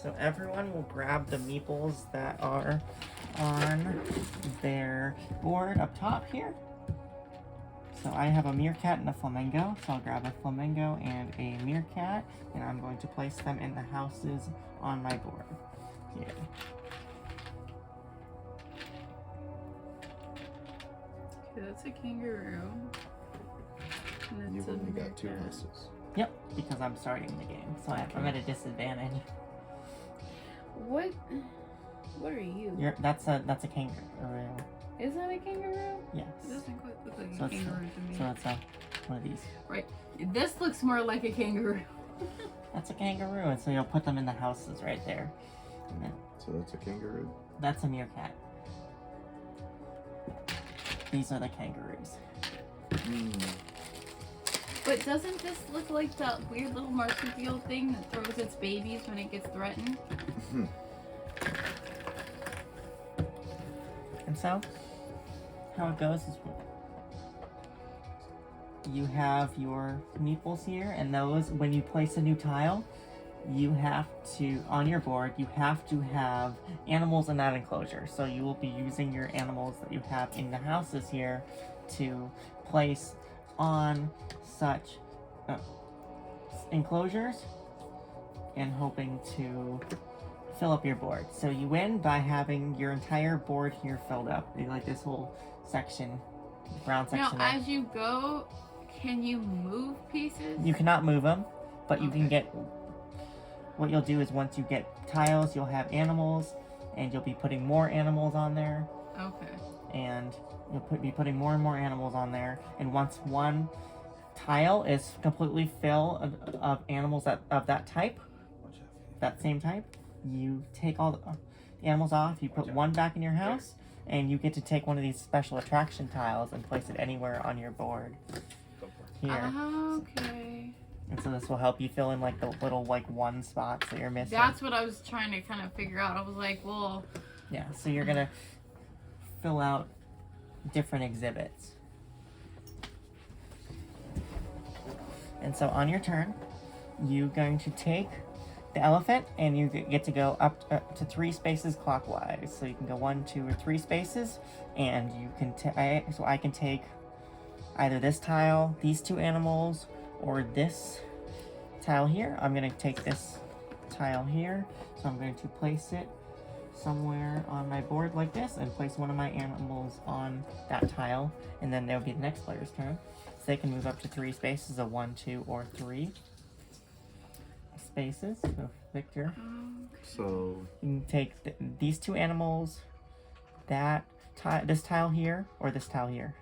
So everyone will grab the meeples that are on their board up top here. So I have a meerkat and a flamingo, so I'll grab a flamingo and a meerkat, and I'm going to place them in the houses on my board here. Okay, that's a kangaroo. And You've that's a only got 2 meerkat. houses. Yep, because I'm starting the game, so I'm at a disadvantage. What are you? That's a kangaroo. Is that a kangaroo? Yes. It doesn't quite look like So a it's kangaroo to me. So it's one of these. Right. This looks more like a kangaroo. That's a kangaroo, and so you'll put them in the houses right there. And then So that's a kangaroo. that's a meerkat. These are the kangaroos. But doesn't this look like that weird little marsupial thing that throws its babies when it gets threatened? And so, how it goes is you have your meeples here, and those, when you place a new tile, you have to, on your board, you have to have animals in that enclosure. So you will be using your animals that you have in the houses here to place on such enclosures and hoping to fill up your board. So you win by having your entire board here filled up. Like this whole section, brown section. Now, as you go, can you move pieces? You cannot move them, but you can Okay. get. What you'll do is once you get tiles, you'll have animals, and you'll be putting more animals on there, Okay. and you'll be putting more and more animals on there. And once one tile is completely full of animals of that type, that same type, you take all the animals off. You put one back in your house, and you get to take one of these special attraction tiles and place it anywhere on your board. Here. Okay. And so this will help you fill in like the little like one spots that you're missing. That's what I was trying to kind of figure out. I was like, well, Yeah, so you're gonna fill out different exhibits. And so on your turn, you're going to take the elephant, and you get to go up to 3 spaces clockwise. So you can go 1, 2, or 3 spaces, and you can so I can take either this tile, these 2 animals, or this tile here. I'm going to take this tile here, so I'm going to place it somewhere on my board like this and place one of my animals on that tile, and then that'll be the next player's turn. So they can move up to 3 spaces of 1, 2, or 3 spaces. So Victor, So you can take these 2 animals, this tile here, or this tile here.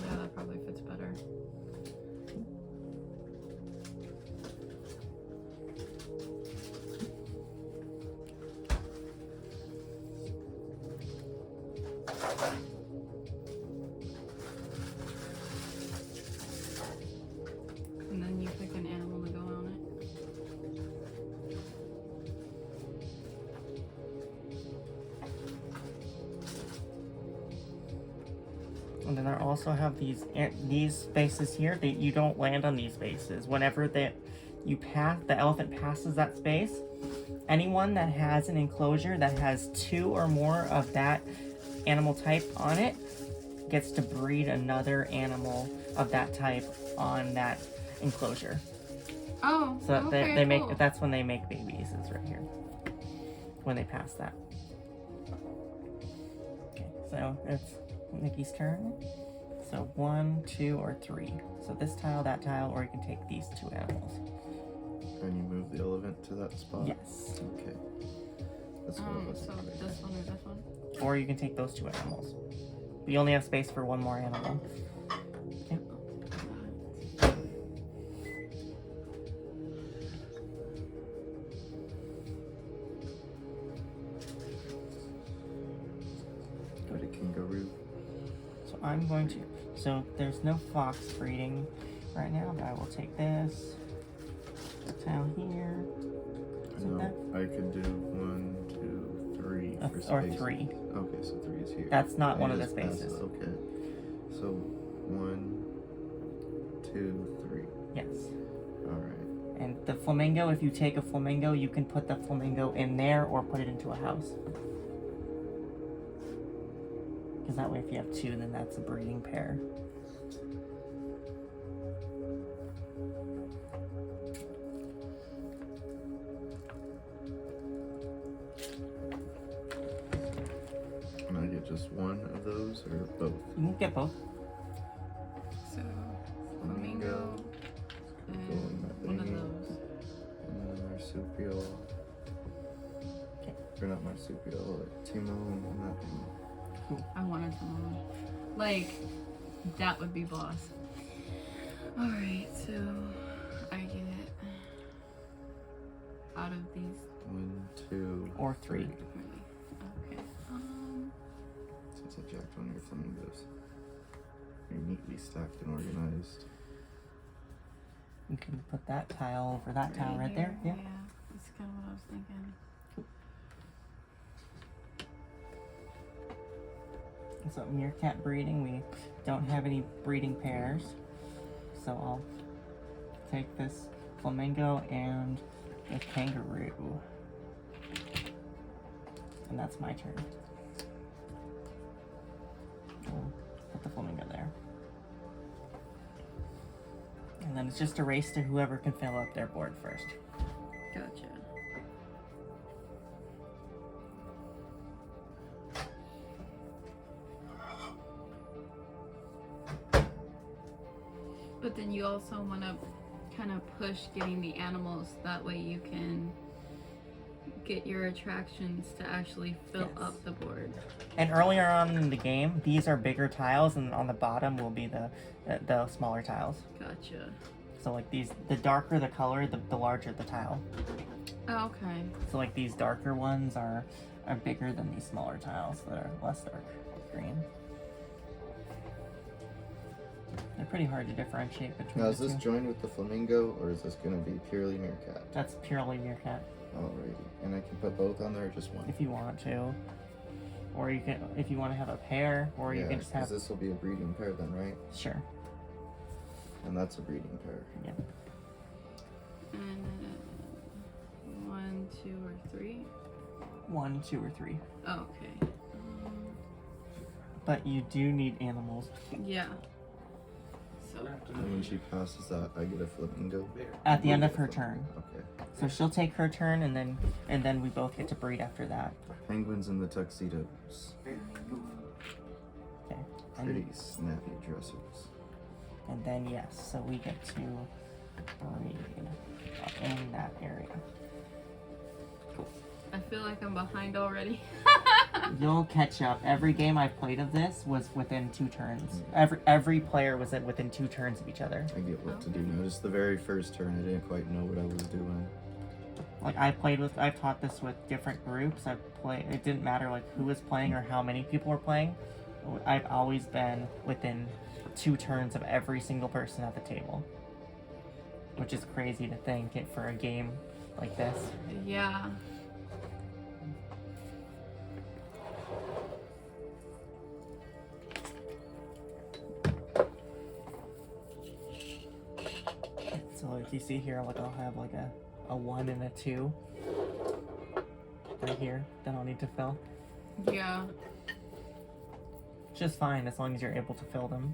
yeah, that probably fits better. And then you pick an animal to go on it. And then I also have these spaces here. You don't land on these spaces. Whenever the elephant passes that space, anyone that has an enclosure that has 2 or more of that animal type on it gets to breed another animal of that type on that enclosure. Oh, So okay, they make cool. that's when they make babies, is right here. When they pass that. Okay, so it's Nikki's turn. So 1, 2, or 3. So this tile, that tile, or you can take these 2 animals. Can you move the elephant to that spot? Yes. Okay. That's what I was So thinking. this one or this one? Or you can take those two animals. We only have space for one more animal. Yep. Go to kangaroo. So I'm going to. So there's no fox breeding right now, but I will take this tile here. So No, that- I could do 1, 2, 3 for space. or 3. Okay, so 3 is here. That's not And one it of the just passes. spaces. Okay. So 1, 2, 3. Yes. Alright. And the flamingo, if you take a flamingo, you can put the flamingo in there or put it into a house. Because that way, if you have 2, then that's a breeding pair. And I get just one of those or both? You can get both. So flamingo Go in and that one of thingy. those. And then marsupial. Okay. Or not marsupial, like Timon and that thing. I wanted to know. Like, that would be boss. Alright, so I get out of these 1, 2, Or 3. 3. Okay. Since I jacked one of your flamingos. You're neatly stacked and organized. You can put that tile over that tile right there. Yeah. Yeah, that's kind of what I was thinking. So meerkat breeding, we don't have any breeding pairs. So I'll take this flamingo and a kangaroo. And that's my turn. I'll put the flamingo there. And then it's just a race to whoever can fill up their board first. Gotcha. But then you also want to kind of push getting the animals, that way you can get your attractions to actually fill Yes. up the board. And earlier on in the game, these are bigger tiles, and on the bottom will be the smaller tiles. Gotcha. So like these, the darker the color, the larger the tile. Oh, okay. So like these darker ones are bigger than these smaller tiles that are less dark green. They're pretty hard to differentiate between Now, is the this two. joined with the flamingo or is this going to be purely meerkat? That's purely meerkat, Alrighty. And I can put both on there or just one? if you want to. Or you can, if you want to have a pair, or you can just have. this will be a breeding pair then, right? Sure. And that's a breeding pair. And 1, 2, or 3. 1, 2, or 3. Oh, okay. But you do need animals. Yeah. So And when she passes that, I get a flamingo. At the end of her turn. Okay. So she'll take her turn, and then we both get to breed after that. Penguins in the tuxedos. Okay. Pretty snappy dressers. And then yes, so we get to breed in that area. I feel like I'm behind already. You'll catch up. Every game I played of this was within 2 turns. Every player was within 2 turns of each other. I get what to do now. Just the very first turn, I didn't quite know what I was doing. Like I've taught this with different groups. It didn't matter like who was playing or how many people were playing. I've always been within 2 turns of every single person at the table. Which is crazy to think it for a game like this. Yeah. So like you see here, like I'll have like a 1 and a 2 right here that I'll need to fill. Yeah. Just fine as long as you're able to fill them.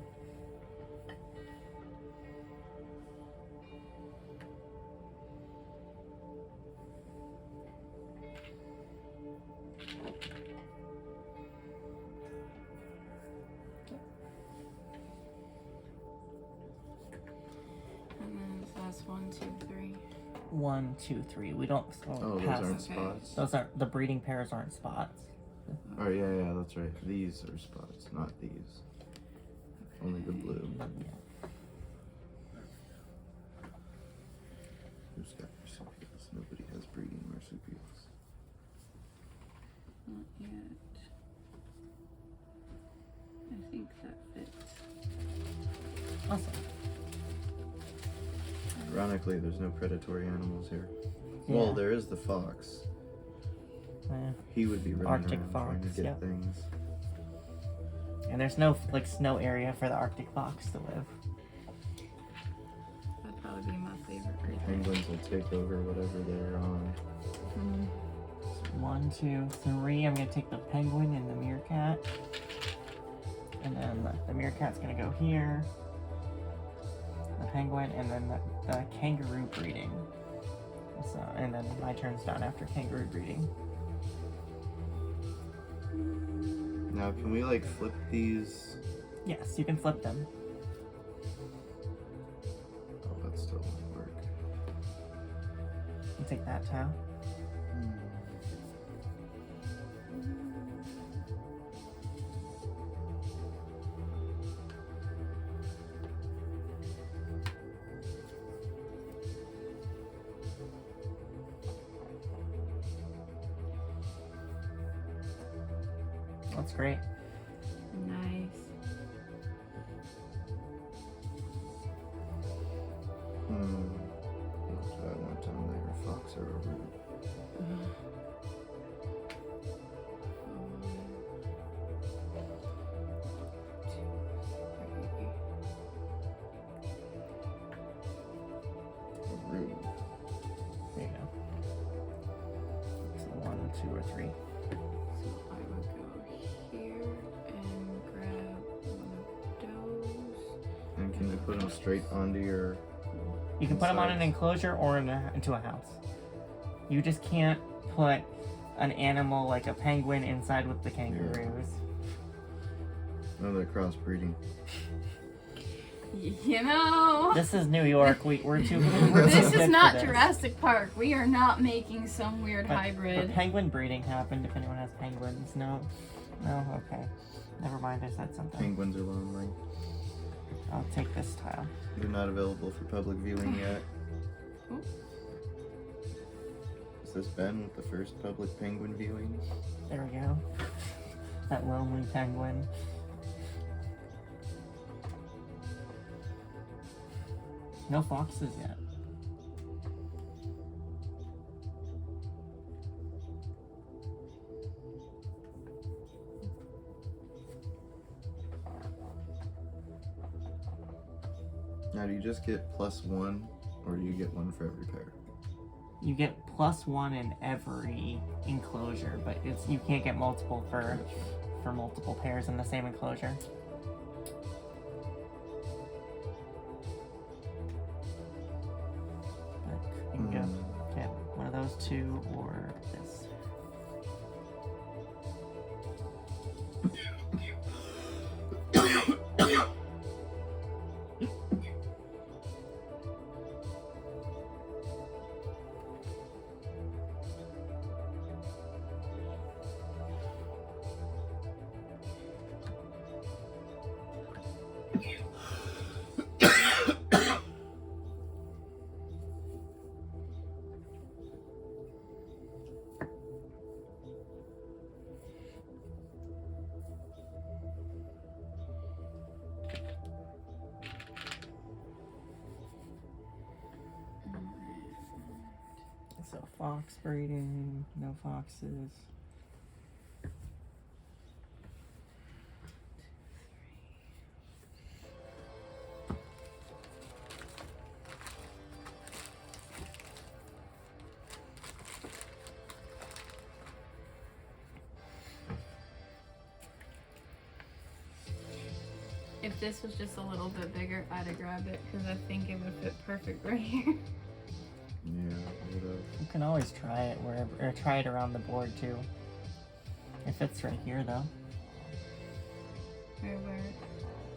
And then so that's 1, 2, 3. 1, 2, 3. We don't Oh, those pass. aren't Okay. spots. Those aren't the breeding pairs. Aren't spots. Oh yeah, that's right. These are spots, not these. Only the blue. Yeah. Who's got marsupials? Nobody has breeding marsupials. Not yet. I think that fits. Awesome. Ironically, there's no predatory animals here. Yeah. Well, there is the fox. Yeah. He would be running Arctic around trying to fox, get yep. things. And there's no like snow area for the Arctic fox to live. That'd probably be my favorite right there. Penguins will take over whatever they're on. Mhm. 1, 2, 3. I'm gonna take the penguin and the meerkat. And then the meerkat's gonna go here. The penguin, and then the kangaroo breeding. So, and then my turn's done after kangaroo breeding. Now, can we like flip these? Yes, you can flip them. Oh, that still won't work. You take that tile. That's great. Nice. What's that one down there? Fox or a root? A root. There you go. So 1, 2, or 3. So I would go here and grab one of those. And can you put them straight onto your? You can put them on an Inside. enclosure or into a house. You just can't put an animal like a penguin inside with the kangaroos. No, they're crossbreeding. You know, This is New York. We're too. this good is for not this. Jurassic Park. We are not making some weird But hybrid. penguin breeding happened. If anyone has penguins, no. Okay. Never mind. I said something. Penguins are lonely. I'll take this tile. They're not available for public viewing yet. Oh. Has this been with the first public penguin viewing? There we go. That lonely penguin. No foxes yet. Now, do you just get +1, or do you get one for every pair? You get +1 in every enclosure, but you can't get multiple for multiple pairs in the same enclosure. But you can get one of those two or this. So fox breeding, no foxes. If this was just a little bit bigger, I'd have grabbed it because I think it would fit perfect right here. Yeah, You can always try it wherever, or try it around the board too. It fits right here though. Where?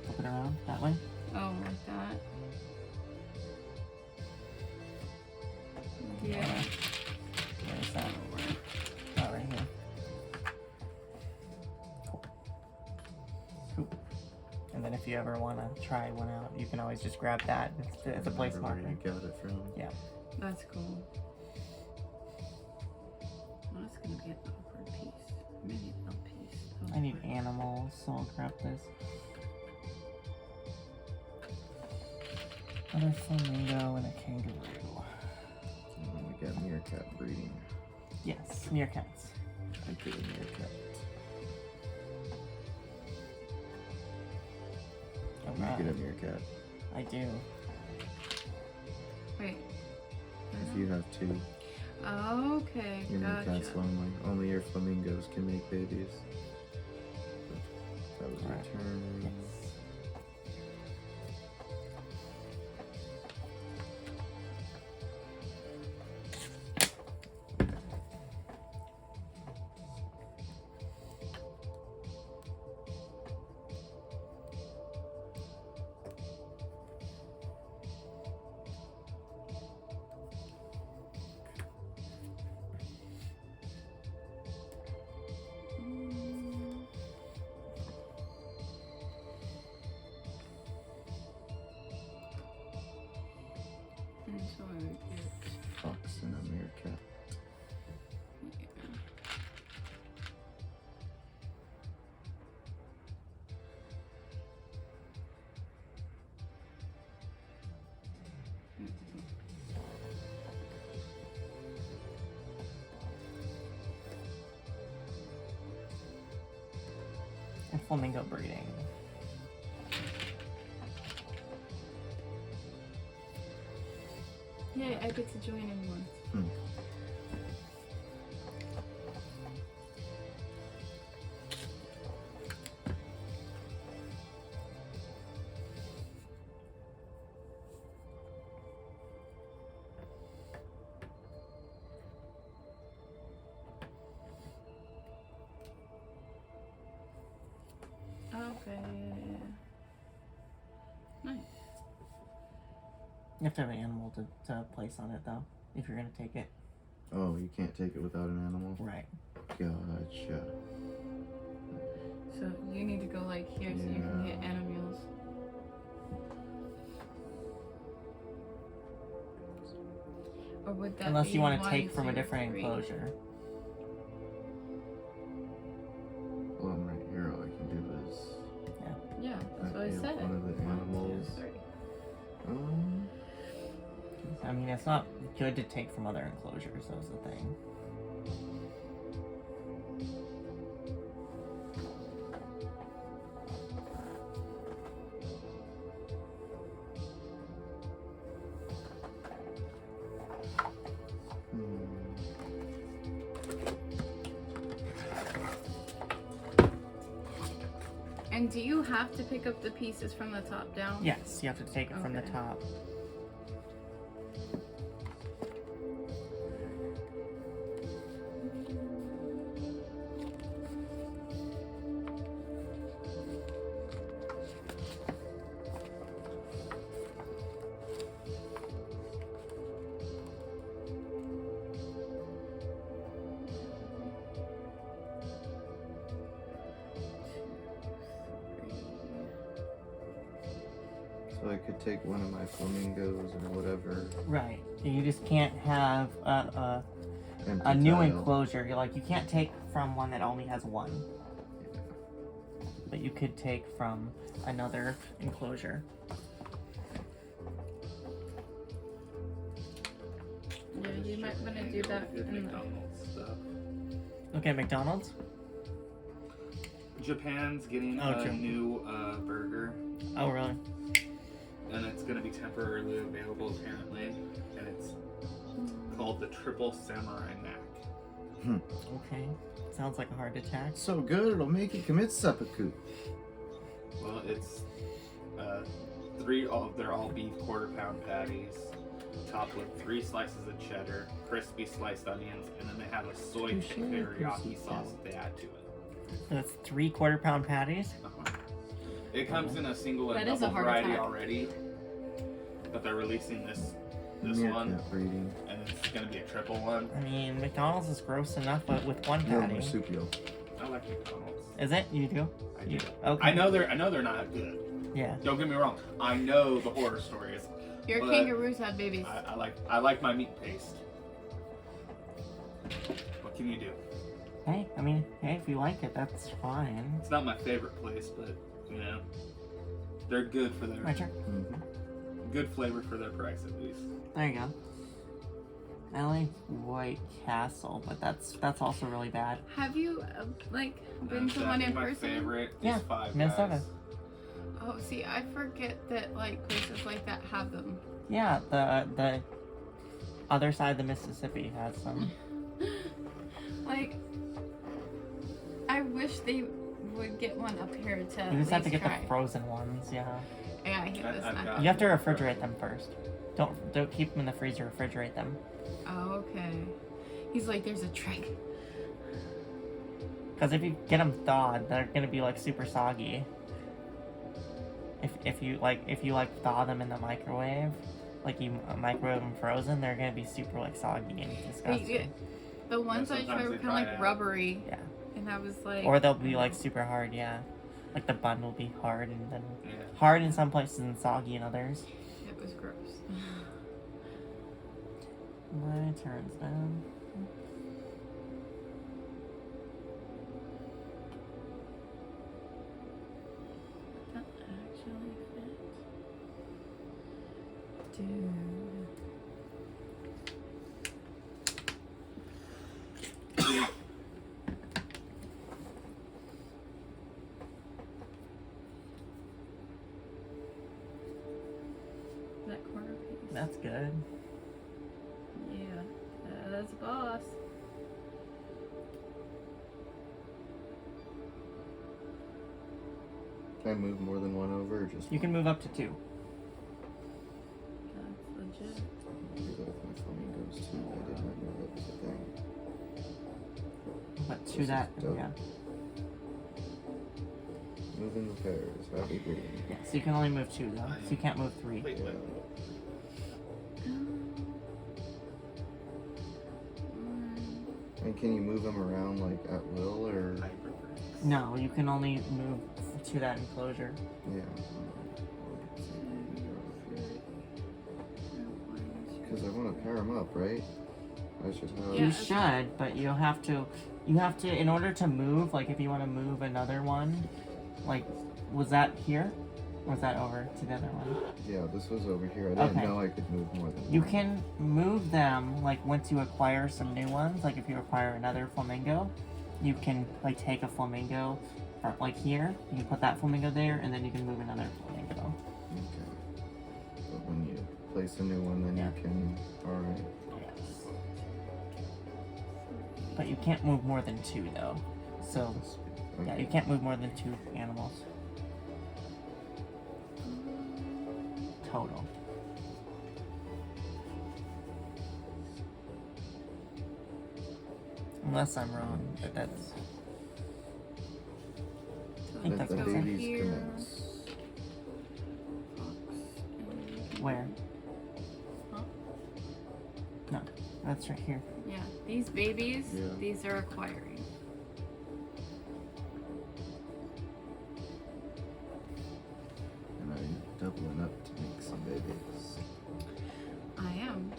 Flip it around that way. Oh, like that. Yeah. Where's that? Oh, right here. Cool. And then if you ever want to try one out, you can always just grab that as a place Remember marker. where you got it from. Yeah. That's cool. Well, that's gonna be an awkward piece. Maybe a piece. I need animals, so I'll grab this. Another flamingo and a kangaroo. And then we got meerkat breeding. Yes, meerkats. I get a meerkat. You Alright. get a meerkat. I do. Wait. If you have two, Okay, your gotcha. meerkat's lonely. Only your flamingos can make babies. That was your Alright. turn. Yes. And so I would get, Fox and a meerkat. yeah. And flamingo breeding. Yay, I get to join in once. Hmm. Okay. Nice. You have to have an animal to place on it, though, if you're going to take it. Oh, you can't take it without an animal? Right. Gotcha. So you need to go like here so you can get Yeah. animals. Or would that Unless be you want to one, take from a two, different three? enclosure. Well, I'm right here. All I can do is Yeah, that's what I pick said. one of the animals. Three. I mean, it's not good to take from other enclosures, that's the thing. And do you have to pick up the pieces from the top down? Yes, you have to take it from the Okay. top. So I could take one of my flamingos or whatever. Right. You just can't have a Empty new tile. enclosure. You're like, you can't take from one that only has one. But you could take from another enclosure. Yeah, you might want to do that. Good in the- McDonald's stuff. Okay, McDonald's? Japan's getting Oh, a Japan. new burger, Oh, really? and it's going to be temporarily available apparently, and it's called the Triple Samurai Mac. Okay. Sounds like a heart attack. So good, it'll make you commit seppuku. Well, it's they're all beef quarter-pound patties, topped with 3 slices of cheddar, crispy sliced onions, and then they have a soy Touche, teriyaki crispy sauce that they add to it. So it's 3 quarter-pound patties? Uh-huh. It comes in a single and That is a double heart variety attack. already, but they're releasing this this one, Meerkat breeding. and it's gonna be a triple one. I mean, McDonald's is gross enough, but with one No, patty. marsupial. I like McDonald's. Is it? You do? I do. Okay. I know they're not good. Yeah. Don't get me wrong. I know the horror stories. Your But kangaroos have babies. I like my meat paste. What can you do? Hey, I mean, hey, if you like it, that's fine. It's not my favorite place, but you know, they're good for their My turn. good flavor for their price at least. There you go. I like White Castle, but that's also really bad. Have you like been And to I one think in my person? favorite Yeah, is Five Minnesota. Guys. Oh, see, I forget that like places like that have them. Yeah, the other side of the Mississippi has some. Like, I wish they would get one up here to. You just have to get try. the frozen ones. Yeah. Yeah, I hate this. I've Snack. got- You have to refrigerate them first. Don't keep them in the freezer. Refrigerate them. Oh, okay. He's like, there's a trick. Because if you get them thawed, they're gonna be like super soggy. If you thaw them in the microwave, like you microwave them frozen, they're gonna be super like soggy and disgusting. Wait, the ones I sometimes tried were they kind of dry like out. rubbery. Yeah. And I was like. Or they'll be like super hard, yeah. Like the bun will be hard and then Yeah. hard in some places and soggy in others. It was gross. My turn's down. That actually fit. Dude. That corner piece. That's good. Yeah, that's boss. Can I move more than one over or just You can move up to 2. That's legit. do that with my flamingos too? I did not know that was a thing. But to This that, is dope. yeah. Moving the pairs. Happy breeding. Yeah, so you can only move 2 though. So you can't move 3. Wait, Yeah. wait. And can you move them around like at will or? No, you can only move to that enclosure. Yeah. Because I want to pair them up, right? That's just how. Yeah. You should, but you have to in order to move, like if you want to move another one, like was that here? Or was that over to the other one? Yeah, this was over here. I didn't Okay. know I could move more than You one. can move them like once you acquire some new ones. Like if you acquire another flamingo, you can like take a flamingo from like here. You can put that flamingo there, and then you can move another flamingo. Okay. But when you place a new one, then Yeah. you can. All right. But you can't move more than 2 though. So yeah, Okay. you can't move more than 2 animals total. Unless I'm wrong, but that's. I think Let that's the what it said. babies Here. commence. Where? Huh? No, that's right here. Yeah, these babies, Yeah. these are acquiring. And I'm doubling up to make some babies. I am.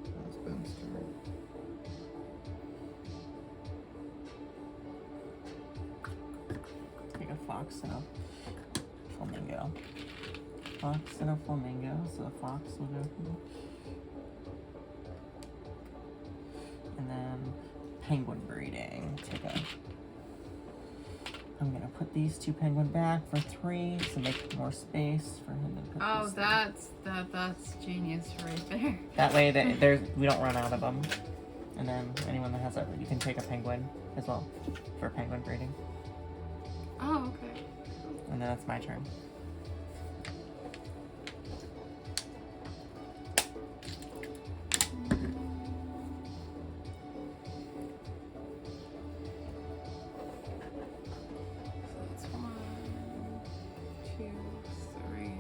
That's Ben's turn. Take a fox and a flamingo. Fox and a flamingo, so the fox will go here. And then penguin breeding. I'm gonna put these 2 penguin back for 3 to make more space for him to put Oh, these that's genius right there. That way that we don't run out of them. And then anyone that has that, you can take a penguin as well for penguin breeding. Oh, okay. And then that's my turn. So that's 1, 2, 3.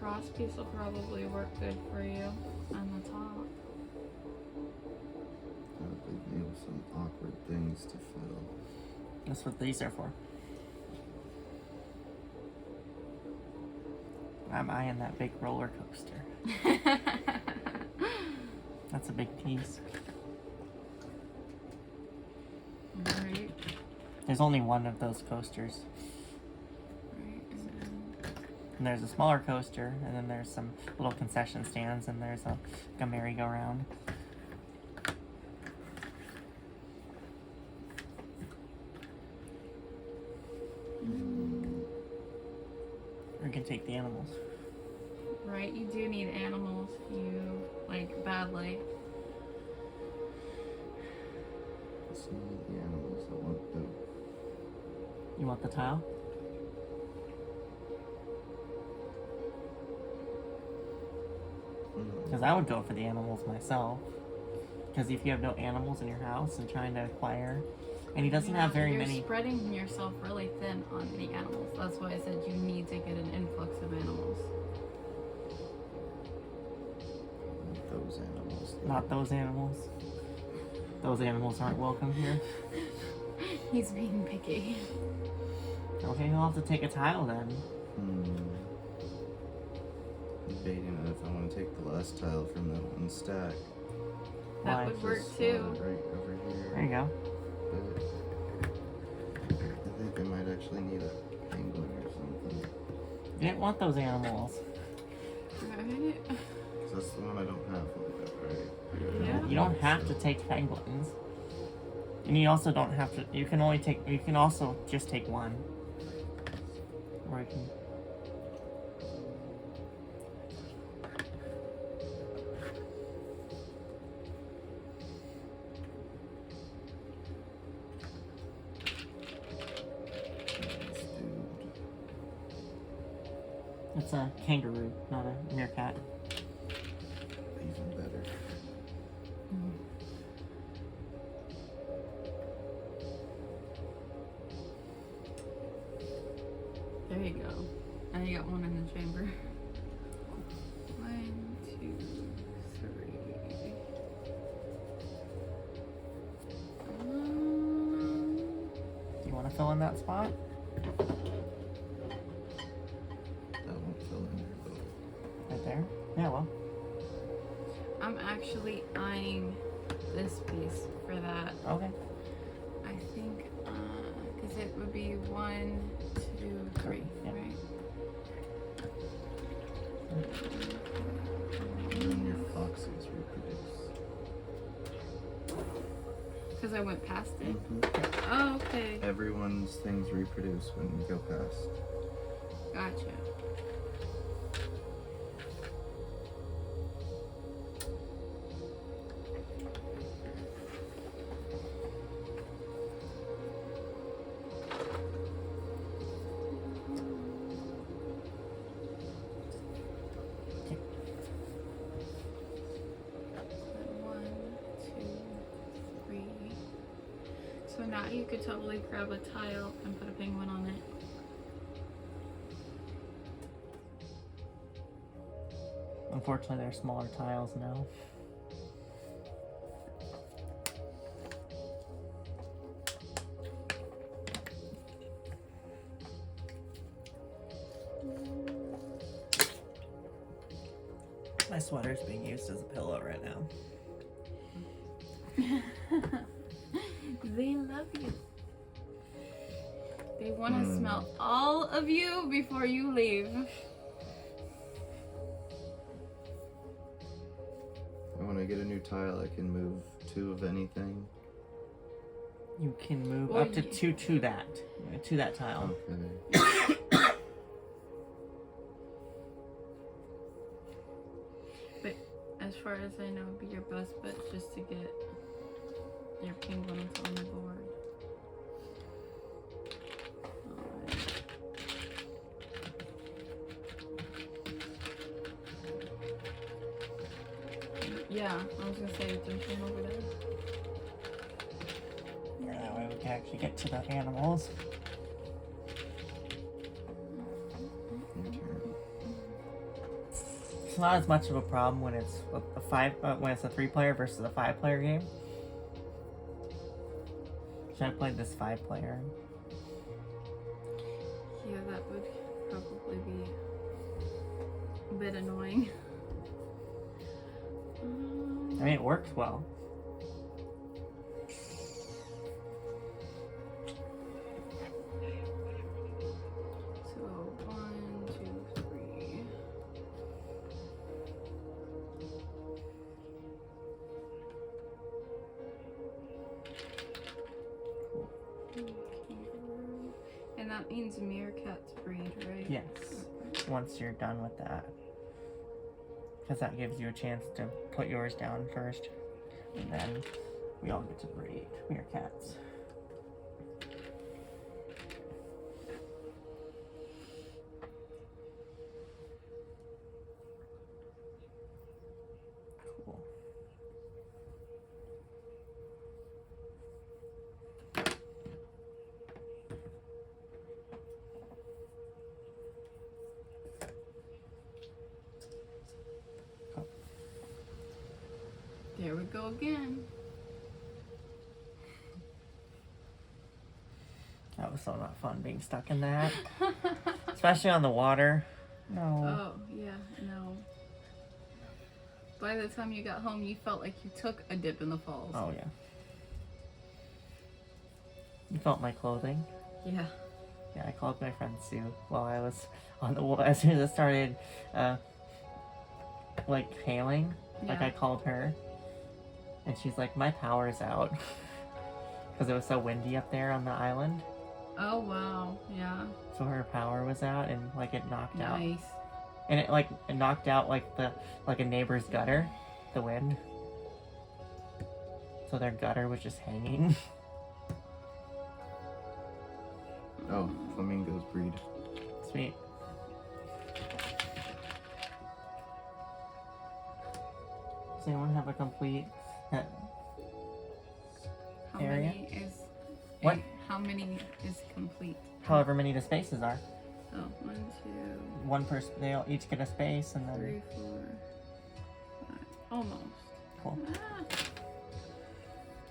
cross piece will probably work good for you on the top. That would leave me with some awkward things to fill. That's what these are for. I'm eyeing that big roller coaster. That's a big piece. Right. There's only one of those coasters. Right. And then And there's a smaller coaster, and then there's some little concession stands, and there's like a merry-go-round. We can take the animals. right, you do need animals. You like badly. Some of the animals that won't do. You want the tile? Because I would go for the animals myself. Because if you have no animals in your house and trying to acquire, and he doesn't have very You're many. spreading yourself really thin on the animals. That's why I said you need to get an influx of animals. Not those animals. Not those animals. Those animals aren't welcome here. He's being picky. Okay, he'll have to take a tile then. Debating on if I want to take the last tile from that one stack. That Why? would work Just too. slide right over here. There you go. But I think I might actually need a penguin or something. You didn't want those animals. Right? 'Cause that's the one I don't have like that, right? Yeah. You don't have to take penguins. And you also don't have to. You can only take. You can also just take one. Or you can. This dude. It's a kangaroo, not a meerkat. Even better. There you go. Now you got one in the chamber. 1, 2, 3. Do you want to fill in that spot? That won't fill in there, but Right there? Yeah, well. I'm actually eyeing this piece for that. Okay. I think, because it would be 1, 2, 3, Yeah. right? and then your foxes reproduce. Because I went past it. Mm-hmm. Oh, okay. Everyone's things reproduce when you go past. Gotcha. One, two, three. So now you could totally grab a tile and put a penguin on it. Unfortunately, they're smaller tiles now. My sweater's being used as a pillow right now. They love you. They want to Hmm. smell all of you before you leave. When I get a new tile, I can move 2 of anything. You can move Well, up to two to that tile. Okay. But as far as I know, it'd be your best bet just to get your penguins on the board. Alright. Yeah, I was gonna say, don't you over there? Yeah, that way we can actually get to the animals. Your turn. It's not as much of a problem when it's when it's a 3-player versus a 5-player game. Should I play this 5-player? Yeah, that would probably be a bit annoying. I mean, it works well. So 1, 2, 3. And that means meerkats breed, right? Yes. Once you're done with that. Because that gives you a chance to put yours down first. And then we all get to breed meerkats. Cool. There we go again. That was so not fun being stuck in that. Especially on the water. No. Oh, yeah, no. By the time you got home, you felt like you took a dip in the falls. Oh, yeah. You felt my clothing? Yeah. Yeah, I called my friend Sue while I was on the wall. As soon as it started, like, hailing, like, Yeah. I called her. And she's like, my power's out. Because it was so windy up there on the island. Oh, wow. Yeah. So her power was out and, like, it knocked out. Nice. And it knocked out, like, a neighbor's gutter, the wind. So their gutter was just hanging. Oh, flamingos breed. Sweet. Does anyone have a complete How area? many is... What? How many is complete? however many the spaces are? Oh, 1, 2, One person, they'll each get a space, and then 3, 4, 5. Almost. cool. Ah,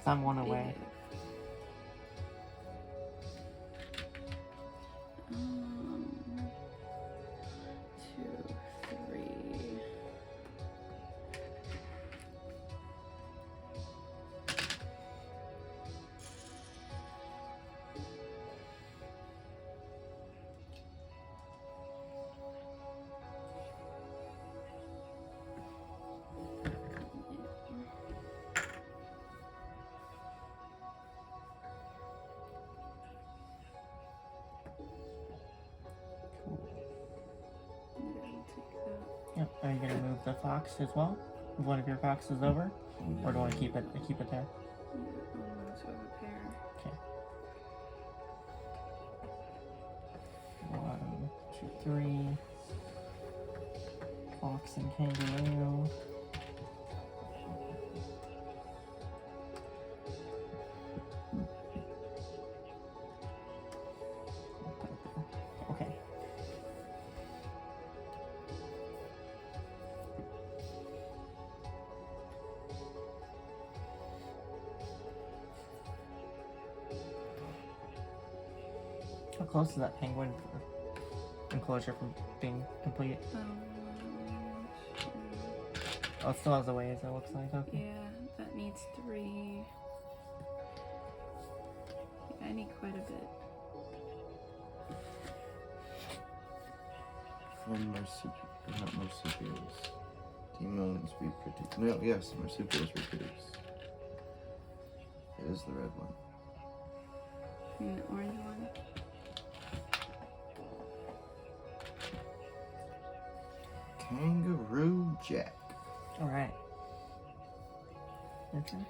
So I'm one away. Um, 2, 3. Yep. Are you gonna move the fox as well? Move one of your foxes over, or do you want to keep it there? Okay. 1, 2, 3. Fox and kangaroo. Okay. How close is that penguin enclosure from being complete? Oh, it still has a ways, it looks like. Okay. Yeah, that needs 3. Yeah, I need quite a bit. From not marsupials. Demons reproduce. No, yes, marsupials reproduce. It is the red one. And the orange one. Kangaroo Jack. Alright. Your turn.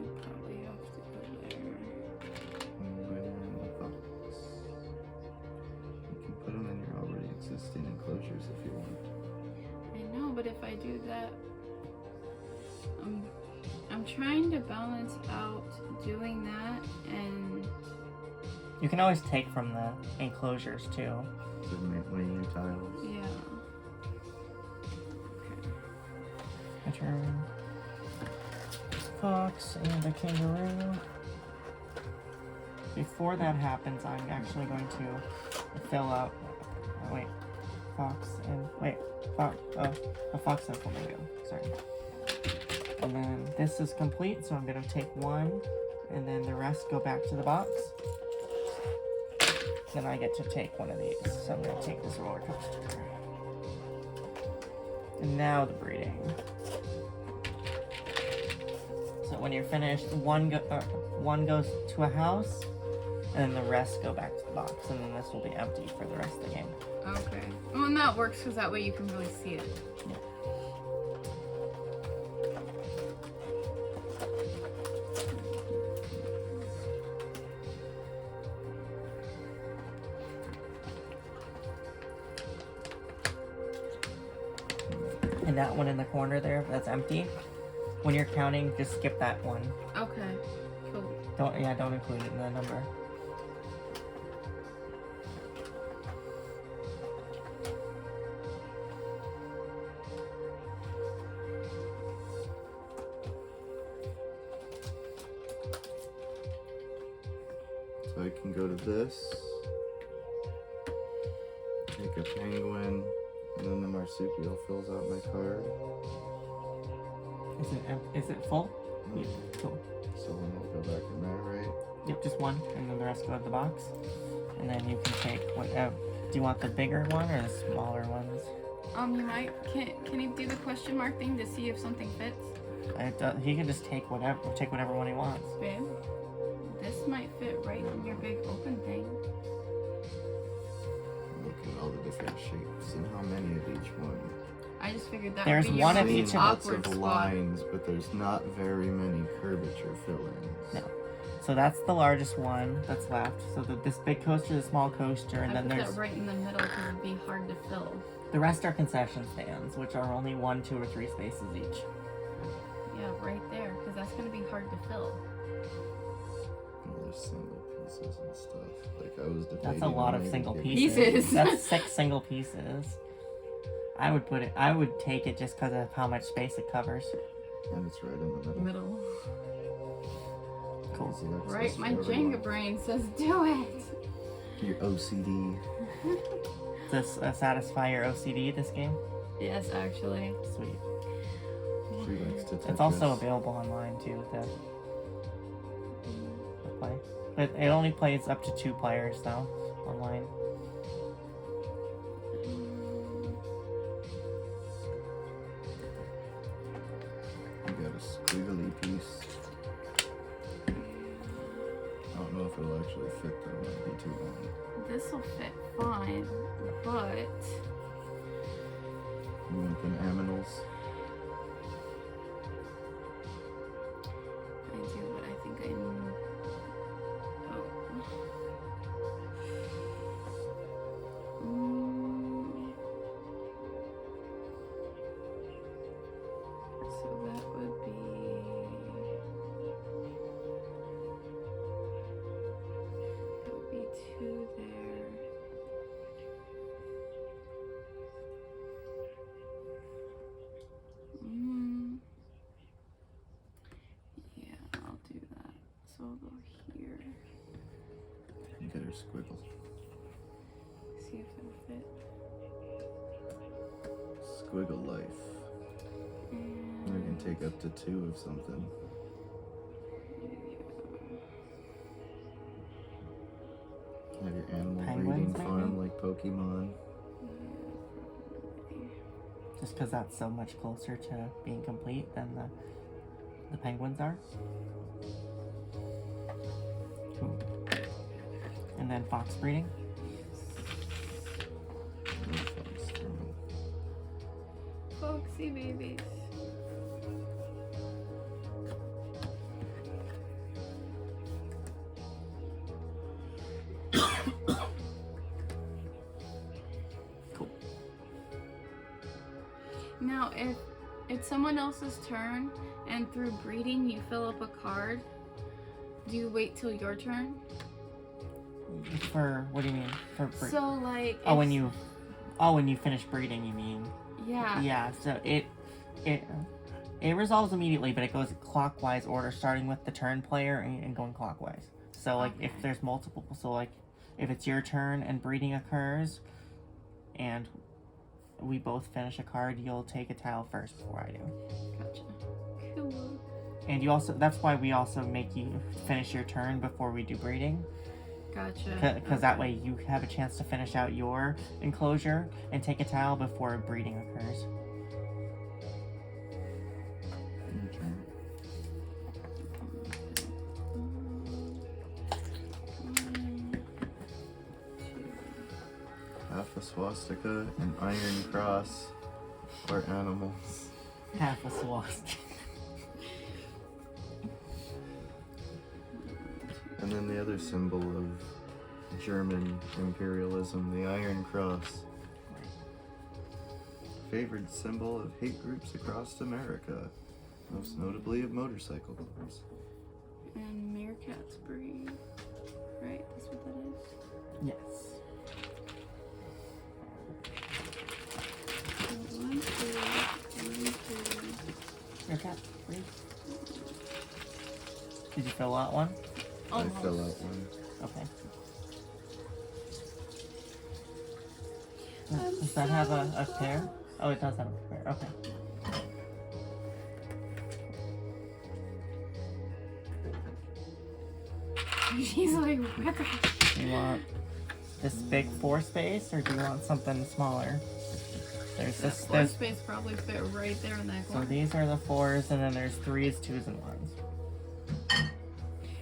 You probably have to go there. And the fox. creatures if you want. I know, but if I do that, I'm trying to balance out doing that and You can always take from the enclosures too. To make new tiles. yeah. My turn. Fox and a kangaroo. Before that happens, I'm actually going to fill out. Oh, wait, fox and wait, fox. Oh, a fox and flamingo. Sorry. And then this is complete, so I'm gonna take one, and then the rest go back to the box. Then I get to take one of these. So I'm gonna take this roller coaster. And now the breeding. So when you're finished, one goes to a house, and then the rest go back to the box, and then this will be empty for the rest of the game. Okay. Well, and that works because that way you can really see it. Yeah. And that one in the corner there, that's empty. When you're counting, just skip that one. Okay. Cool. Don't include it in the number. So I can go to this, take a penguin, and then the marsupial fills out my card. Is it full? Yeah, cool. So then we'll go back in there, right? Yep, just one, and then the rest go to the box. And then you can take whatever. Do you want the bigger one or the smaller ones? You might can you do the question mark thing to see if something fits? He can just take whatever one he wants. Babe, this might fit right in your big open thing. Look at all the different shapes and how many of each one. I just figured that There's would be your one of most each of lots awkward of spot. lines, but there's not very many curvature fill-ins. No. So that's the largest one that's left. So this big coaster, the small coaster, and I then put there's that right in the middle because it'd be hard to fill. the rest are concession stands, which are only 1, 2, or 3 spaces each. Yeah, right there, because that's gonna be hard to fill. And there's single pieces and stuff. Like I was debating. That's a lot on of maybe single getting- Pieces. That's 6 single pieces. I would take it just because of how much space it covers. And it's right in the middle. Middle. Cool. Easy access Right, my for everyone. Jenga brain says do it. Your OCD. Does satisfy your OCD this game? Yes, actually. Sweet. She likes to touch It's also us. available online too to play. But it only plays up to 2 players though, online. You got a squiggly piece. I don't know if it'll actually fit though. It might be too long. This will fit fine, but You want them aminals? I do, but I think I'm. Oh. So that would be. That would be 2 there. Yeah, I'll do that. So I'll go here. You get her squiggle. See if it'll fit. Squiggle life. You can And take up to 2 of something. Have your animal Penguins, breeding farm maybe? like Pokemon. Just because that's so much closer to being complete than the penguins are. Cool. And then fox breeding. No fox farming. Foxy babies. Cool. Now, if it's someone else's turn and through breeding you fill up a card, do you wait till your turn? For what do you mean? For breeding? So like. Oh, if- when you finish breeding, you mean? Yeah. Yeah. So it resolves immediately, but it goes clockwise order, starting with the turn player and going clockwise. So like if Okay. there's multiple, so like if it's your turn and breeding occurs, and we both finish a card, you'll take a tile first before I do. Gotcha. Cool. And that's why we also make you finish your turn before we do breeding. Gotcha. Because that way you have a chance to finish out your enclosure and take a tile before breeding occurs. Your turn. Half a swastika, an iron cross, or animals. Half a swastika. And then the other symbol of German imperialism, the Iron Cross. Favored symbol of hate groups across America, most notably of motorcycle clubs. And meerkats breed. Right? That's what that is. Yes. So 1, 2, 1, 2. Your cat, please. Did you fill out one? Almost. I fill out one. Okay. I'm Does that have a so pair? Oh, it does have a pair. Okay. He's like, what the fuck? Do you want this big 4 space, or do you want something smaller? There's That this. floor There's, space probably fit right there in that so corner. these are the 4s, and then there's 3s, 2s, and 1s.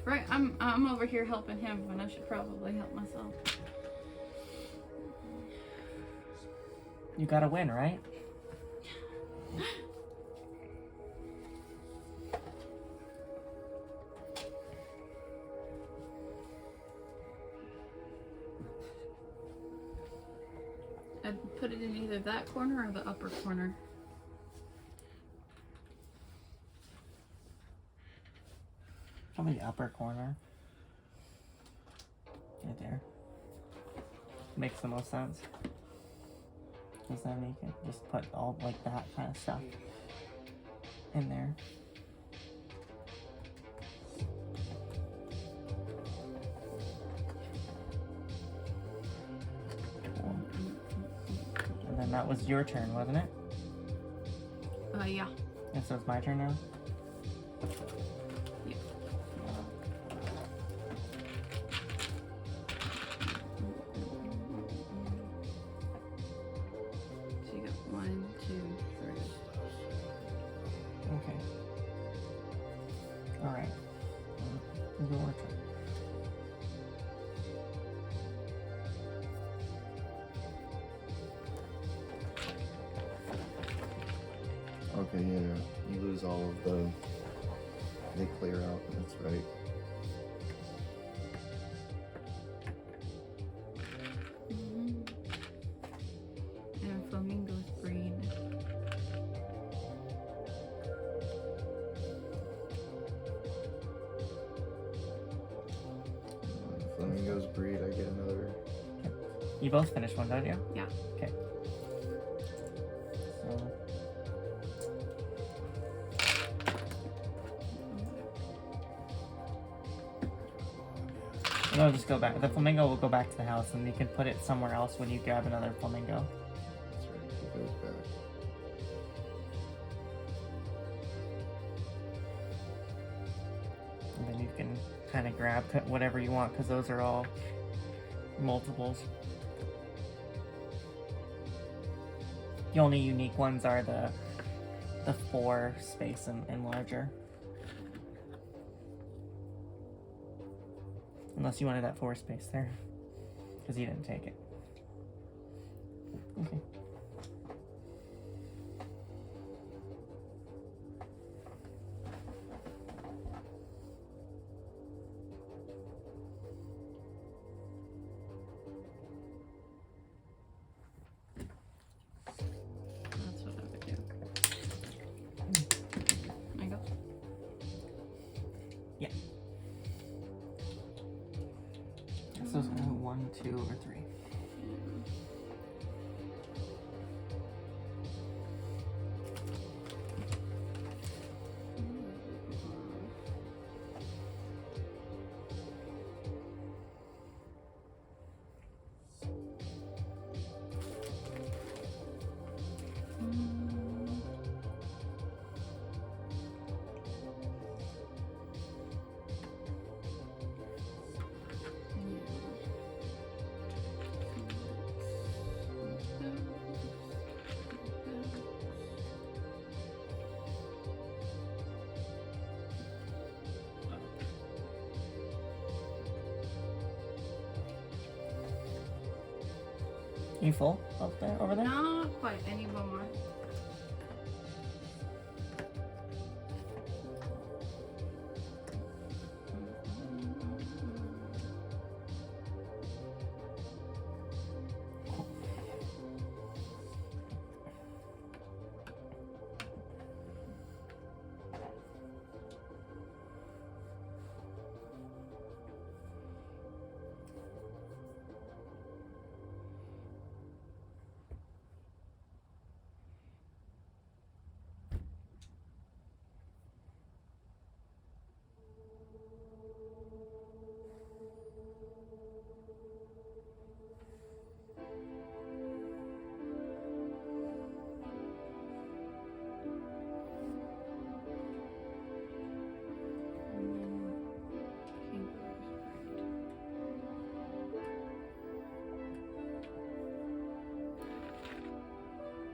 Right, I'm over here helping him when I should probably help myself. You gotta win, right? I'd put it in either that corner or the upper corner. Probably the upper corner. Right there. Makes the most sense. Because then you can just put all like that kind of stuff in there. Cool. And then that was your turn, wasn't it? Yeah. And so it's my turn now? Yeah. So you got 1, 2, 3. Okay. Alright. Your turn. Okay, yeah, you lose all of the. They clear out, that's right. And flamingos breed. Flamingos breed, I get another. You both finished one, don't you? Yeah. Okay. So. No, just go back. The flamingo will go back to the house, and you can put it somewhere else when you grab another flamingo. That's right, it goes back. And then you can kind of grab whatever you want, because those are all multiples. The only unique ones are the 4 space and larger. Unless you wanted that 4 space there, because you didn't take it. Okay. That's what I would do. 1, 2, or 3. You full up there, over there? Not quite. I need one more.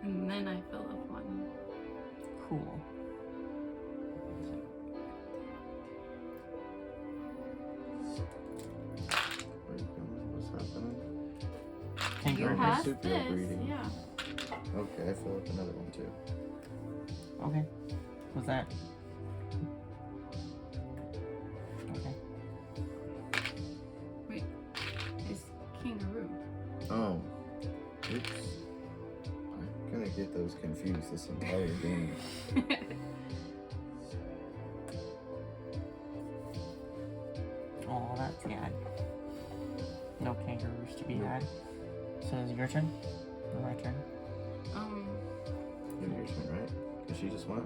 And then I fill up one. Cool. Where you going? What's happening? Kangaroo. You You're passed marsupial this, breeding. yeah. Okay, I fill up another one too. Okay. What's that? Okay. Wait, it's kangaroo. Oh. Oops. I'm gonna get those confused this entire game. Oh, that's sad. No kangaroos to be had. So is it your turn? Or my turn? Your turn, right? Because she just went.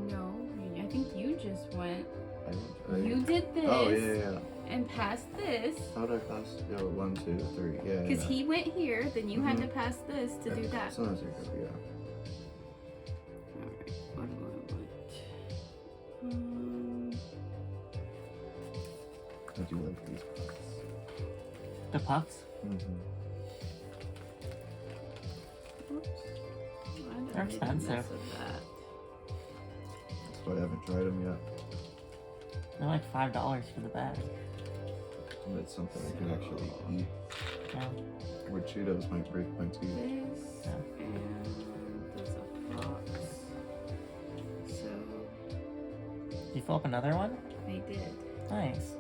No, I think you just went. I You did this Oh yeah. and passed this. How did I pass? Yo, 1, 2, 3. Yeah. Because he went here, then you had Mhm. to pass this to do that. Sometimes you go, yeah. Alright, what do I want? I do like these pucks. The pucks? Mm-hmm. Oops. Why did They're I make a expensive. mess of that? That's why I haven't tried them yet. They're like $5 for the bag. But it's something I can actually eat. Yeah. Where Cheetos might break my teeth. This Yeah. and there's a fox. So Did you fill up another one? I did. Nice.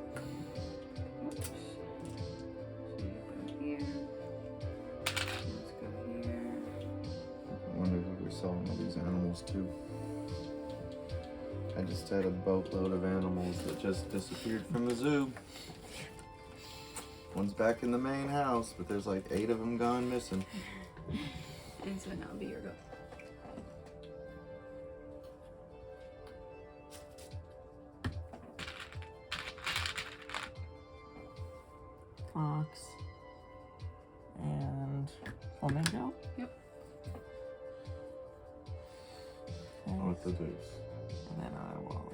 Oops. So you go here. Let's go here. I wonder who we're selling all these animals to. I just had a boatload of animals that just disappeared from the zoo. One's back in the main house, but there's like 8 of them gone missing. And so now it'll be your go. Fox. And flamingo? Yep. Okay. With the deuce. And then I will.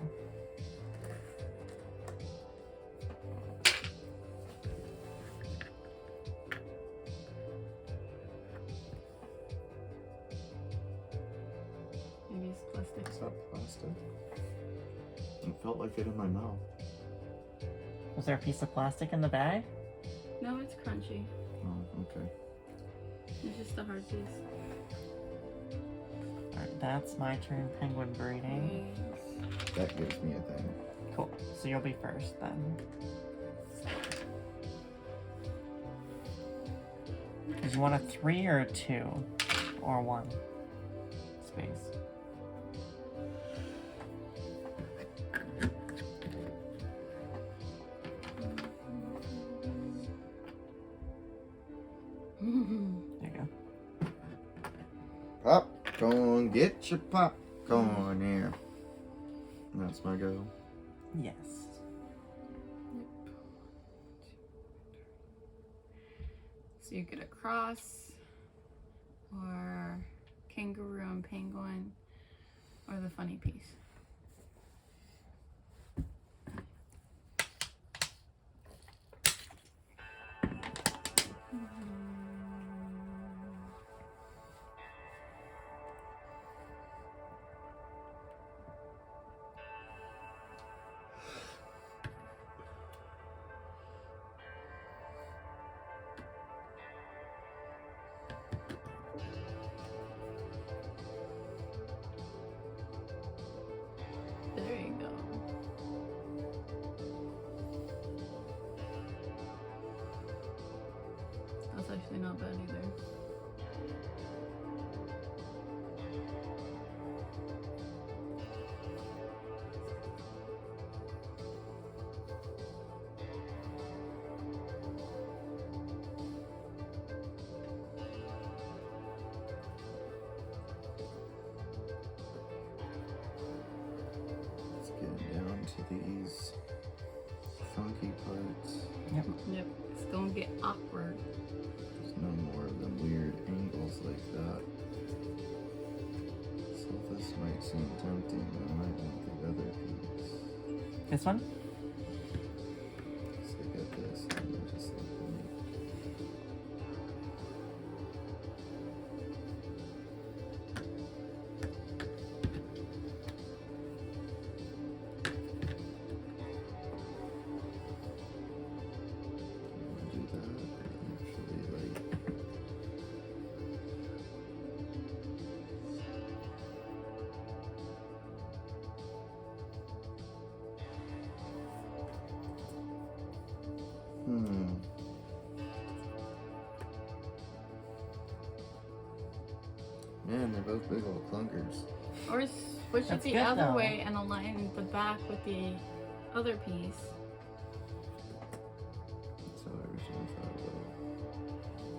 Maybe it's plastic. Is that plastic? It felt like it in my mouth. Was there a piece of plastic in the bag? No, it's crunchy. Oh, okay. It's just a hard piece. Alright, that's my turn. Penguin breeding. Nice. That gives me a thing. Cool. So you'll be first then. Did you want a 3 or a 2? Or 1? Space. There you go. Popcorn, get your popcorn here. That's my go. Yes. So you get a cross, or kangaroo and penguin, or the funny piece. There you go. That's actually not bad either. Let's get down to these funky parts. Yep. Yep, it's gonna get awkward. There's no more of them weird angles like that. So this might seem tempting, but I might want the other piece. This one? So I get this, and I just like the neat. Do that, and actually like Man, they're both big old clunkers. Or switch it That's the good, other though. way and align the back with the other piece. That's how I originally thought about it.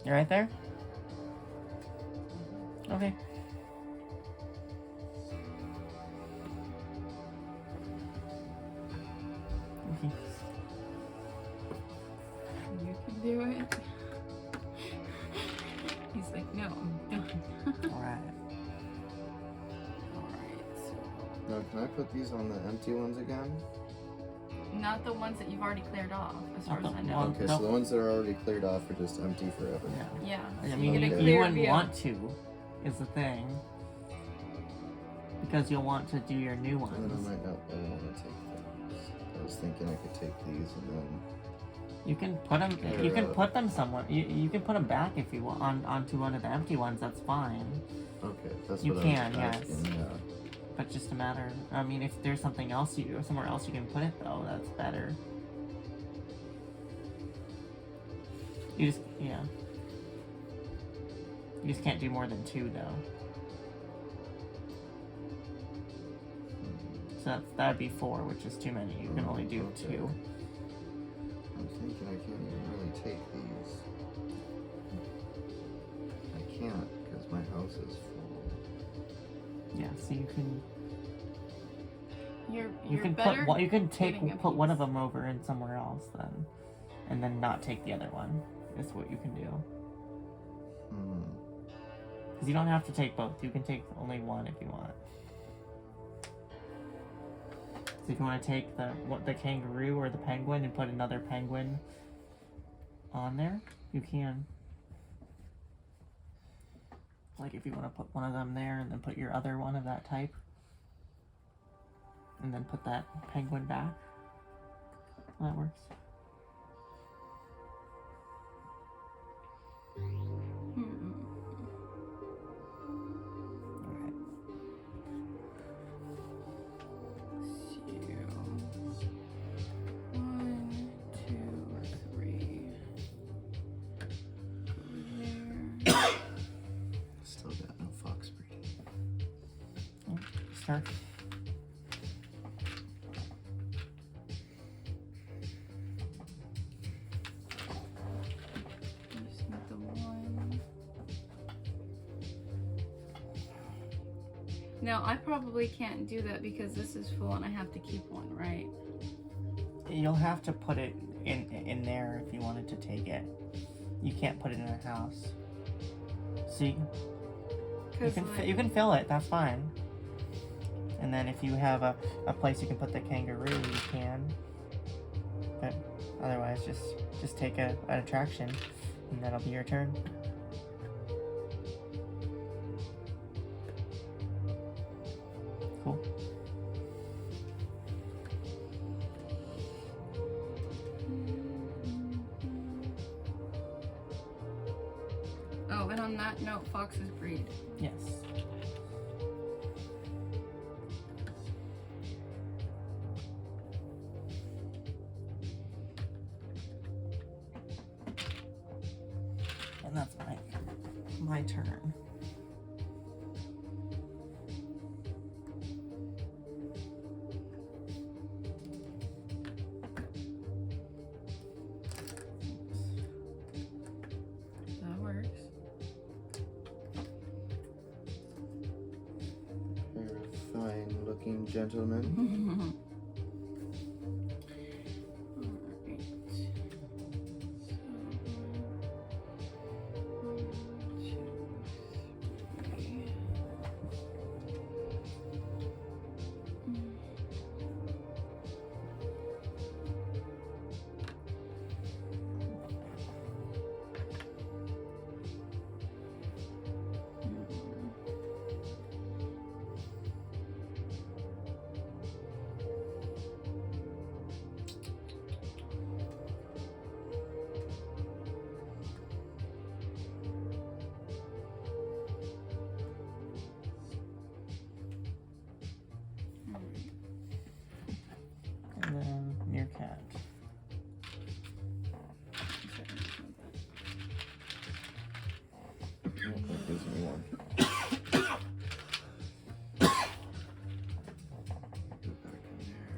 You right there? Okay. Okay. You can do it. He's like, no, I'm done. Alright. Alright, so. Now, can I put these on the empty ones again? Not the ones that you've already cleared off, as far Not as the I know. one- Okay, Nope. so the ones that are already cleared off are just empty forever. Yeah. Yeah. I so mean, you get a Okay. you clear wouldn't view. want to, is the thing. Because you'll want to do your new And then I ones. might not want to take those. I was thinking I could take these and then. You can put them. You Or, can put them somewhere. You can put them back if you want onto one of the empty ones. That's fine. Okay, that's You what can, I was yes. asking. Yeah. But just a matter. I mean, if there's something else somewhere else you can put it though, that's better. You just You just can't do more than 2 though. So that'd be 4, which is too many. You can only do Okay. 2. I'm thinking I can't even really take these. I can't because my house is full. Yeah. So you can. You're You can better put one. You can getting a put one of piece. them over in somewhere else then, and then not take the other one. Is what you can do. Because you don't have to take both. You can take only one if you want. So if you want to take the kangaroo or the penguin and put another penguin on there, you can. Like if you want to put one of them there and then put your other one of that type, and then put that penguin back. Well, that works. Alright. One, two, three. Still got no fox breed. Start. Now, I probably can't do that because this is full and I have to keep one, right? You'll have to put it in there if you wanted to take it. You can't put it in a house. So you can you can fill it. That's fine. And then if you have a place you can put the kangaroo, you can. But otherwise, just take an attraction, and that'll be your turn. Cool. Oh, and on that note, foxes breed. Yes. And that's my turn. That works. You're a fine-looking gentleman. And then meerkat. That gives me one. Go back in there.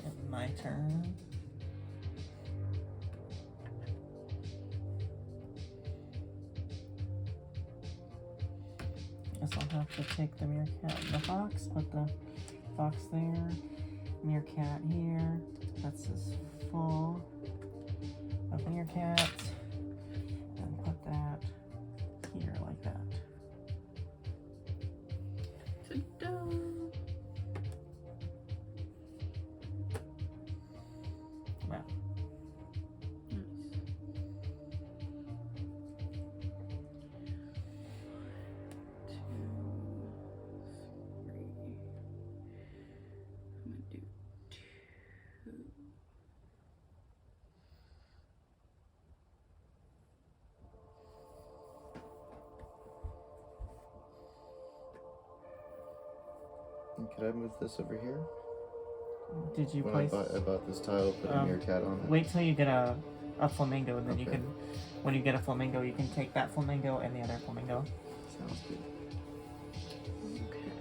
And my turn. Guess I'll have to take the meerkat and the fox, put the fox there, meerkat here. That's as full of meerkats. And put that here like that. Ta-da! Wow. And could I move this over here? Did you When place? I bought this tile, put a meerkat on it. Wait till you get a flamingo, and then you Okay. can. When you get a flamingo, you can take that flamingo and the other flamingo. Sounds good. Okay.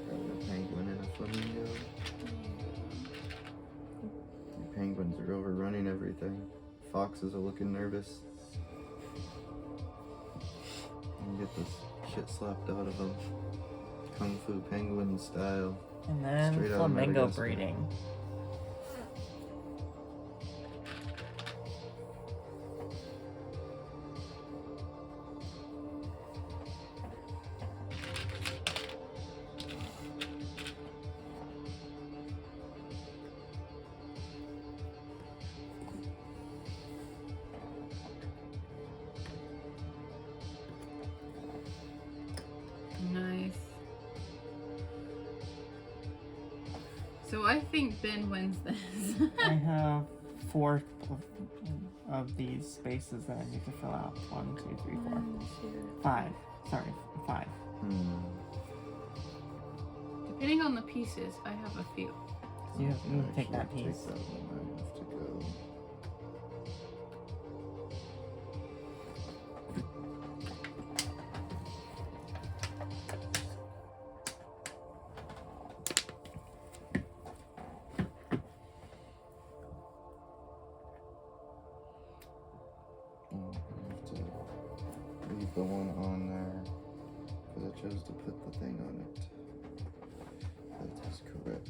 Throw a penguin and a flamingo. The penguins are overrunning everything. Foxes are looking nervous. And get this shit slapped out of them. Kung Fu penguin style. And then Straight out of flamingo Madagascar. breeding. Nice. So I think Ben wins this. I have 4 of these spaces that I need to fill out. 1, 2, 3, 4. 5. Sorry, 5. Hmm. Depending on the pieces, I have a few. So you can take that Actually, piece. Take that one. I have to go. I have to leave the one on there because I chose to put the thing on it. That is correct.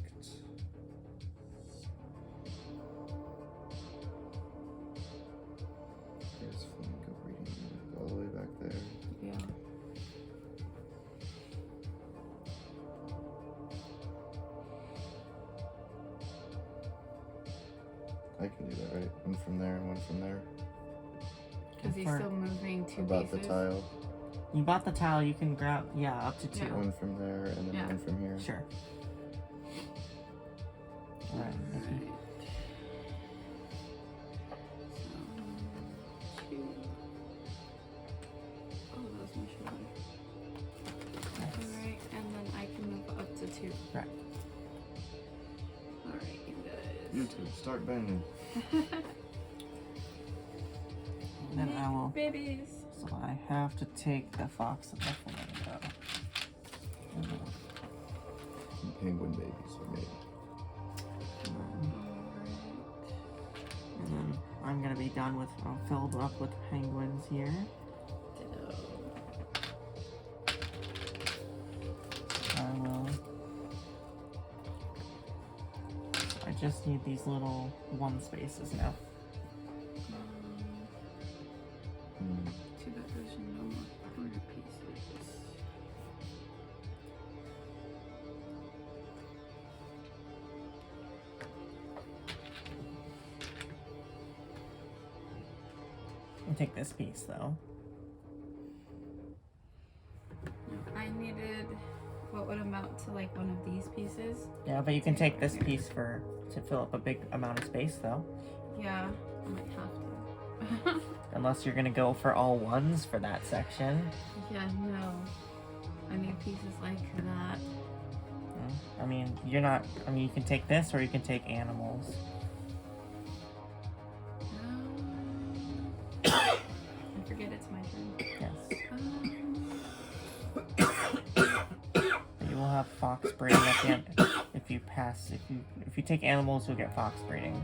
There's Flamingo reading all the way back there. Yeah. I can do that, right? One from there and one from there. Because he's For- still moving two About pieces. the tile. You bought the tile, you can grab, up to 2. Yeah. One from there and then Yeah. one from here. Sure. Alright. Right. So, 2. Oh, that was my shoulder. Alright, and then I can move up to 2. Right. Alright, you guys. YouTube, start banging. Then I will. Babies. So I have to take the fox and the flamingo. And penguin babies are made. And then I'm gonna be done with, filled up with penguins here. Ditto. I will. I just need these little 1 spaces now. Too bad there's no more corner pieces. I'll take this piece though. I needed what would amount to like one of these pieces. Yeah, but you can take this piece to fill up a big amount of space though. Yeah, I might have to. Unless you're gonna go for all 1s for that section. Yeah, no. I need pieces like that. I mean, you're not. I mean, you can take this or you can take animals. I forget it's my turn. Yes. But you will have fox breeding at the end if you pass. If you take animals, you'll get fox breeding.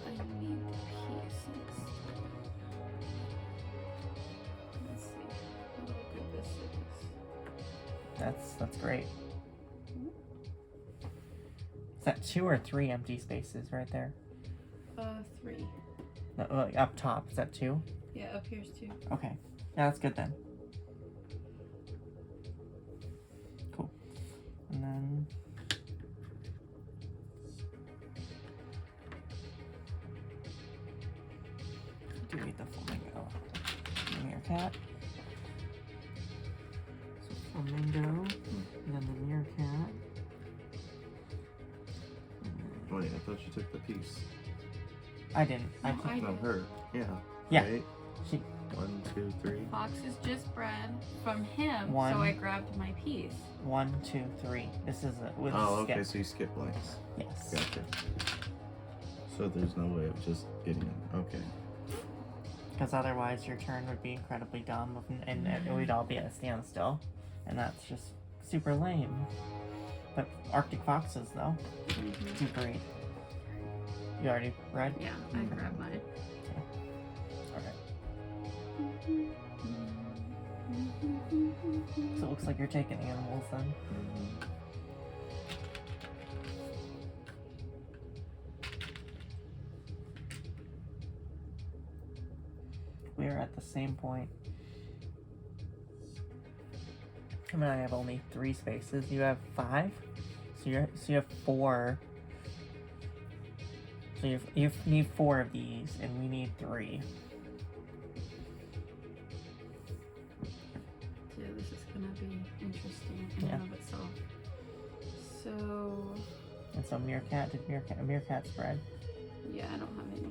I need pieces. Let's see how good this is. That's great. Is that 2 or 3 empty spaces right there? 3. No, like up top. Is that 2? Yeah, up here's 2. Okay. Yeah, that's good then. Cool. And then. Do we need the flamingo? The meerkat. So flamingo, and then the meerkat. Wait, I thought you took the piece. I didn't. I No, can't. I No, did. her. Yeah. Yeah. Right? She, 1, 2, 3. Fox is just bred from him, One. so I grabbed my piece. 1, 2, 3. This is a with Oh, a okay, skip. so you skip blanks. Yes. Gotcha. So there's no way of just getting it. Okay. Because otherwise your turn would be incredibly dumb and it would all be at a standstill. And that's just super lame. But Arctic foxes, though, do breed. You already read? Yeah, I grabbed mine. Okay. So it looks like you're taking animals then. We are at the same point. I mean, I have only 3 spaces. You have 5, so you have 4. So you need 4 of these, and we need 3. Yeah, this is gonna be interesting in Yeah. and of itself. So, And so meerkat, did meerkat spread? yeah, I don't have any.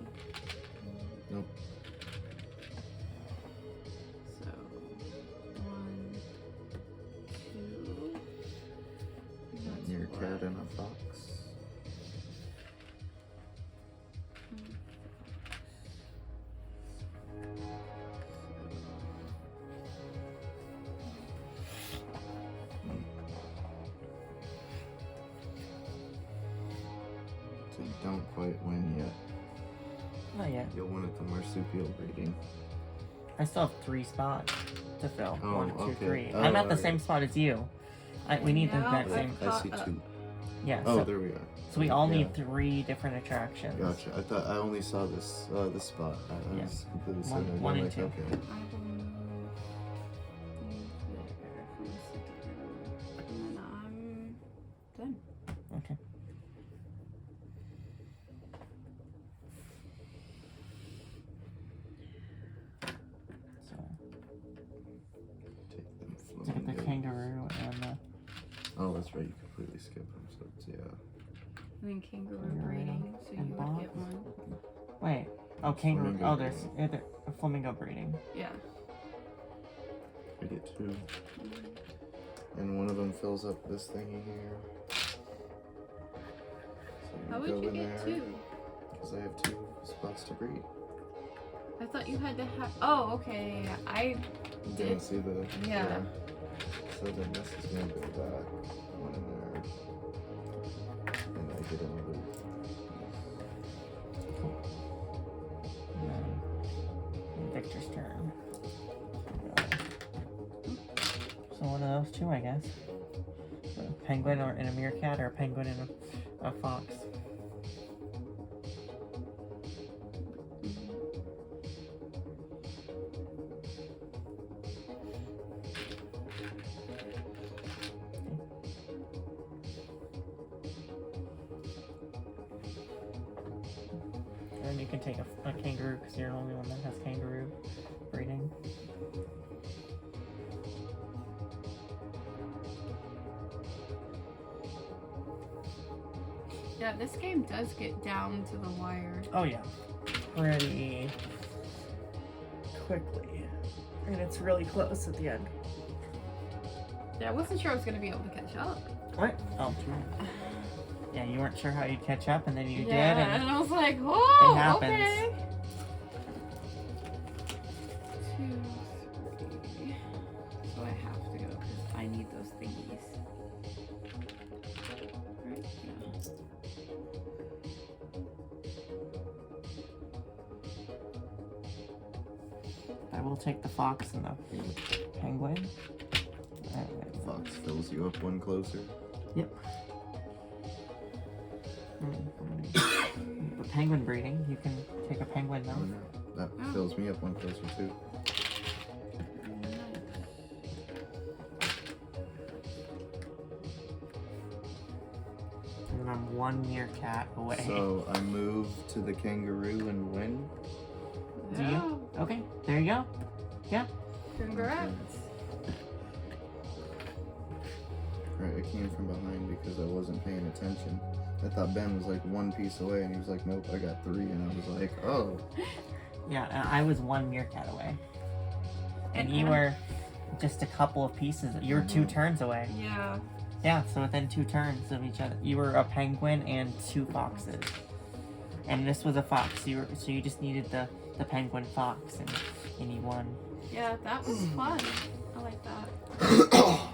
Nope. that in a fox. So you don't quite win yet. Not yet. You'll win at the marsupial breeding. I still have 3 spots to fill. Oh, 1, 2, okay. 3. Oh, I'm at the okay. same spot as you. We need the Yeah, exact but- same. I see 2. Yeah. Oh, so, there we are. so we all Yeah. need 3 different attractions. Gotcha. I thought I only saw this spot. I Yeah. was completely One- certain. one I'm and like, two. okay. I will move there for a second. And then I'm done. Okay. So Take them look at the flamingo. kangaroo and the. Oh, that's right. You completely skip them. So it's, yeah. And then kangaroo Kangaroo breeding, so you and would get box. one. Wait. Oh, kangaroo. Flamingo Oh, there's breeding. a flamingo breeding. Yeah. I get 2. And one of them fills up this thingy here. So How would go you in get there, 2? Because I have 2 spots to breed. I thought you had to have. Oh, okay. I You did. didn't see the. Yeah. So then this is going to go back. One in there. And I get another. And then Victor's turn. So one of those 2, I guess. So a penguin or and a meerkat, or a penguin and a fox. And you can take a kangaroo because you're the only one that has kangaroo breeding. Yeah, this game does get down to the wire. Oh yeah, pretty quickly, and it's really close at the end. Yeah, I wasn't sure I was gonna be able to catch up. What? Oh, yeah, you weren't sure how you'd catch up, and then you yeah, did, and and I was like, whoa, it happens. okay. 2, 3. So I have to go because I need those thingies. Right? Yeah. I will take the fox and the penguin. Fox fills you up 1 closer. Yep. The penguin breeding, you can take a penguin Oh, now. no. That Oh. fills me up 1 closer too. And I'm 1 meerkat away. So I move to the kangaroo and win. Do you? Yeah. Okay, there you go. Congrats. Right, I came from behind because I wasn't paying attention. I thought Ben was like 1 piece away, and he was like, "Nope, I got 3," and I was like, "Oh." Yeah, I was 1 meerkat away. And And you I- were just a couple of pieces. You were 2 Mhm. turns away. Yeah. Yeah, so within 2 turns of each other, you were a penguin and 2 foxes. And this was a fox. So you just needed the penguin fox, and you won. Yeah, that was fun. I like that.